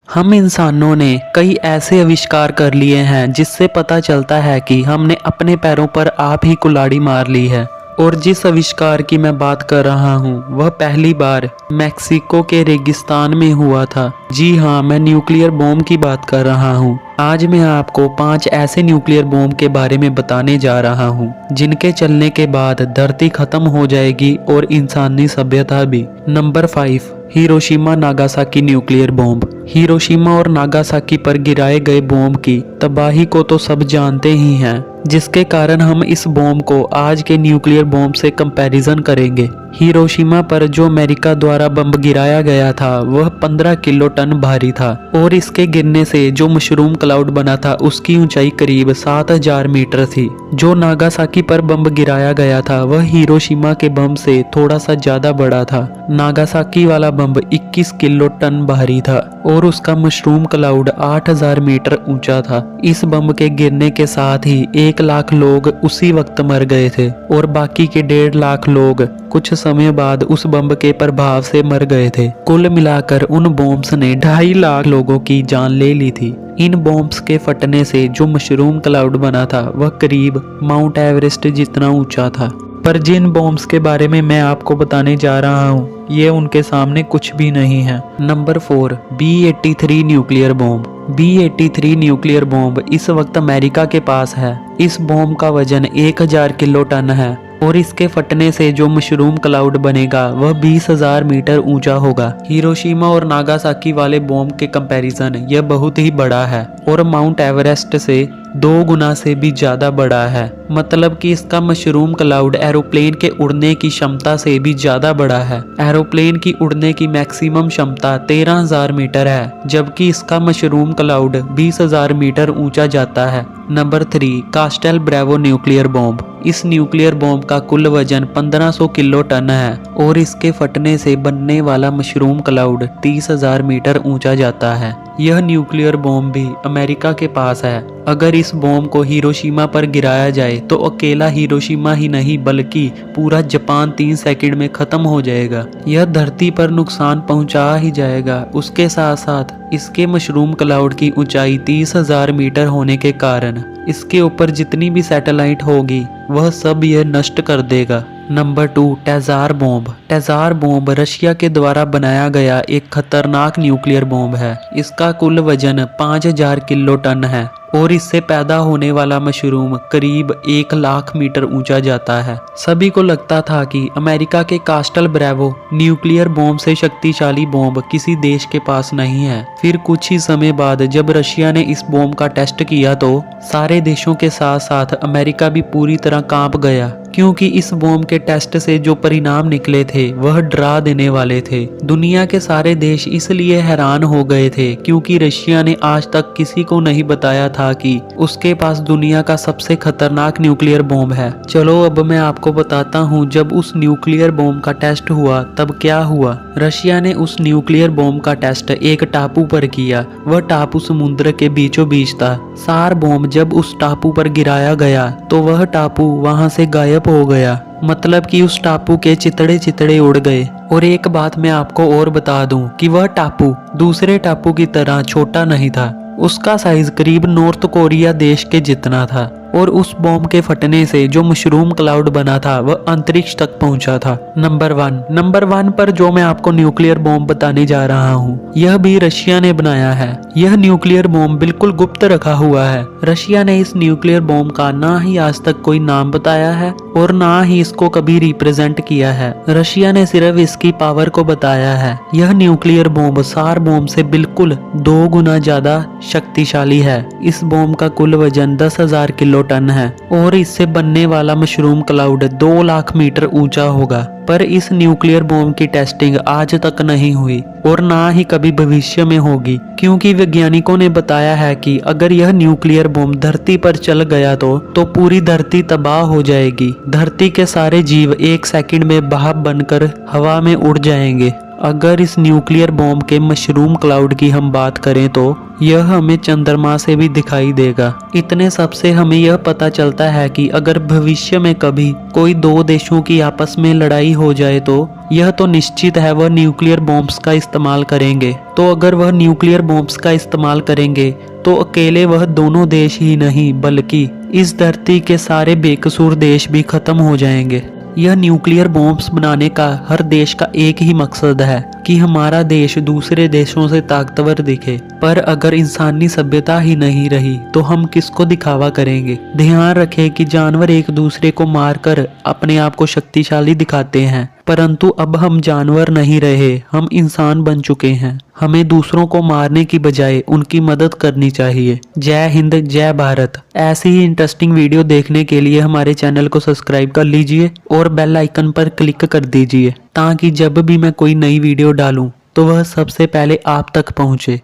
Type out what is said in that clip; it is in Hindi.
हम इंसानों ने कई ऐसे आविष्कार कर लिए हैं जिससे पता चलता है कि हमने अपने पैरों पर आप ही कुल्हाड़ी मार ली है। और जिस आविष्कार की मैं बात कर रहा हूँ वह पहली बार मैक्सिको के रेगिस्तान में हुआ था। जी हाँ, मैं न्यूक्लियर बॉम्ब की बात कर रहा हूँ। आज मैं आपको 5 ऐसे न्यूक्लियर बॉम्ब के बारे में बताने जा रहा हूँ जिनके चलने के बाद धरती खत्म हो जाएगी और इंसानी सभ्यता भी। Number 5, Hiroshima Nagasaki nuclear bomb. Hiroshima और नागासाकी पर गिराए गए बॉम्ब की तबाही को तो सब जानते ही हैं, जिसके कारण हम इस बॉम्ब को आज के न्यूक्लियर बॉम्ब से कंपैरिजन करेंगे। हिरोशिमा पर जो अमेरिका द्वारा बम गिराया गया था वह 15 किलो टन भारी था और इसके गिरने से जो मशरूम क्लाउड बना था उसकी ऊंचाई करीब 7000 मीटर थी। जो नागासाकी पर बम गिराया गया था वह हिरोशिमा के बम से थोड़ा सा ज्यादा बड़ा था। नागासाकी वाला बम 21 किलो टन भारी था और उसका मशरूम क्लाउड 8000 मीटर ऊंचा था। इस बम के गिरने के साथ ही 1 लाख लोग उसी वक्त मर गए थे और बाकी के 1.5 लाख लोग कुछ समय बाद उस बम के प्रभाव से मर गए थे। कुल मिलाकर उन बॉम्ब्स ने 2.5 लाख लोगों की जान ले ली थी। इन बॉम्ब्स के फटने से जो मशरूम क्लाउड बना था वह करीब माउंट एवरेस्ट जितना ऊंचा था। पर जिन बॉम्ब्स के बारे में मैं आपको बताने जा रहा हूँ ये उनके सामने कुछ भी नहीं है। Number 4, B-83 nuclear bomb. B-83 nuclear bomb इस वक्त अमेरिका के पास है। इस बॉम्ब का वजन 1000 किलो टन है और इसके फटने से जो मशरूम क्लाउड बनेगा वह 20,000 मीटर ऊंचा होगा। हिरोशिमा और नागासाकी वाले बॉम्ब के कंपैरिजन यह बहुत ही बड़ा है और माउंट एवरेस्ट से 2 गुना से भी ज्यादा बड़ा है। मतलब कि इसका मशरूम क्लाउड एरोप्लेन के उड़ने की क्षमता से भी ज्यादा बड़ा है। एरोप्लेन की उड़ने की मैक्सिमम क्षमता 13,000 मीटर है, जबकि इसका मशरूम क्लाउड 20,000 मीटर ऊंचा जाता है। Number 3, castle bravo nuclear bomb. इस न्यूक्लियर बॉम्ब का कुल वजन 1500 किलो टन है और इसके फटने से बनने वाला मशरूम क्लाउड 30,000 मीटर ऊंचा जाता है। यह न्यूक्लियर बॉम्ब भी अमेरिका के पास है। अगर इस बॉम्ब को हिरोशिमा पर गिराया जाए तो अकेला हिरोशिमा ही नहीं बल्कि पूरा जापान 3 सेकंड में खत्म हो जाएगा। यह धरती पर नुकसान पहुंचा ही जाएगा, उसके साथ साथ इसके मशरूम क्लाउड की ऊंचाई 30,000 मीटर होने के कारण इसके ऊपर जितनी भी सैटेलाइट होगी वह सब यह नष्ट कर देगा। Number 2, Tsar bomb. Tsar bomb Russia के द्वारा बनाया गया एक खतरनाक न्यूक्लियर बॉम्ब है। इसका कुल वजन 5000 किलो टन है और इससे पैदा होने वाला मशरूम करीब 1 लाख मीटर ऊंचा जाता है। सभी को लगता था कि अमेरिका के कास्टल ब्रेवो न्यूक्लियर बॉम्ब से शक्तिशाली बॉम्ब किसी देश के पास नहीं है। फिर कुछ ही समय बाद जब रशिया ने इस बॉम्ब का टेस्ट किया तो सारे देशों के साथ साथ अमेरिका भी पूरी तरह कांप गया, क्योंकि इस बॉम्ब के टेस्ट से जो परिणाम निकले थे वह डरा देने वाले थे। दुनिया के सारे देश इसलिए हैरान हो गए थे क्योंकि रशिया ने आज तक किसी को नहीं बताया था कि उसके पास दुनिया का सबसे खतरनाक न्यूक्लियर बॉम्ब है। चलो अब मैं आपको बताता हूँ जब उस न्यूक्लियर बॉम्ब का टेस्ट हुआ तब क्या हुआ। रशिया ने उस न्यूक्लियर बॉम्ब का टेस्ट एक टापू पर किया। वह टापू समुद्र के बीचों बीच था। सार बॉम्ब जब उस टापू पर गिराया गया तो वह टापू वहां से गायब हो गया। मतलब कि उस टापू के चितड़े चितड़े उड़ गए। और एक बात मैं आपको और बता दूं कि वह टापू दूसरे टापू की तरह छोटा नहीं था। उसका साइज करीब नॉर्थ कोरिया देश के जितना था और उस बॉम्ब के फटने से जो मशरूम क्लाउड बना था वह अंतरिक्ष तक पहुंचा था। नंबर 1 पर जो मैं आपको न्यूक्लियर बॉम्ब बताने जा रहा हूँ यह भी रशिया ने बनाया है। यह न्यूक्लियर बॉम्ब बिल्कुल गुप्त रखा हुआ है। रशिया ने इस न्यूक्लियर बॉम्ब का ना ही आज तक कोई नाम बताया है और ना ही इसको कभी रिप्रेजेंट किया है। रशिया ने सिर्फ इसकी पावर को बताया है। यह न्यूक्लियर बॉम्ब सार बॉम्ब से बिल्कुल 2 गुना ज्यादा शक्तिशाली है। इस बॉम्ब का कुल वजन 10,000 किलो टन है और इससे बनने वाला मशरूम क्लाउड 2 लाख मीटर ऊंचा होगा। पर इस न्यूक्लियर बॉम्ब की टेस्टिंग आज तक नहीं हुई और ना ही कभी भविष्य में होगी, क्योंकि वैज्ञानिकों ने बताया है कि अगर यह न्यूक्लियर बॉम्ब धरती पर चल गया तो पूरी धरती तबाह हो जाएगी। धरती के सारे जीव 1 सेकंड में भाप बनकर हवा में उड़ जाएंगे अगर इस न्यूक्लियर बॉम्ब के मशरूम क्लाउड की हम बात करें तो यह हमें चंद्रमा से भी दिखाई देगा। इतने सब से हमें यह पता चलता है कि अगर भविष्य में कभी कोई दो देशों की आपस में लड़ाई हो जाए तो यह तो निश्चित है वह न्यूक्लियर बॉम्ब्स का इस्तेमाल करेंगे। तो अगर वह न्यूक्लियर बॉम्ब्स का इस्तेमाल करेंगे तो अकेले वह दोनों देश ही नहीं बल्कि इस धरती के सारे बेकसूर देश भी खत्म हो जाएंगे। यह न्यूक्लियर बॉम्ब्स बनाने का हर देश का एक ही मकसद है कि हमारा देश दूसरे देशों से ताकतवर दिखे। पर अगर इंसानी सभ्यता ही नहीं रही तो हम किसको दिखावा करेंगे। ध्यान रखें कि जानवर एक दूसरे को मारकर अपने आप को शक्तिशाली दिखाते हैं, परंतु अब हम जानवर नहीं रहे, हम इंसान बन चुके हैं। हमें दूसरों को मारने की बजाय उनकी मदद करनी चाहिए। जय हिंद, जय भारत। ऐसी ही इंटरेस्टिंग वीडियो देखने के लिए हमारे चैनल को सब्सक्राइब कर लीजिए और बेल आइकन पर क्लिक कर दीजिए ताकि जब भी मैं कोई नई वीडियो डालूं तो वह सबसे पहले आप तक पहुंचे।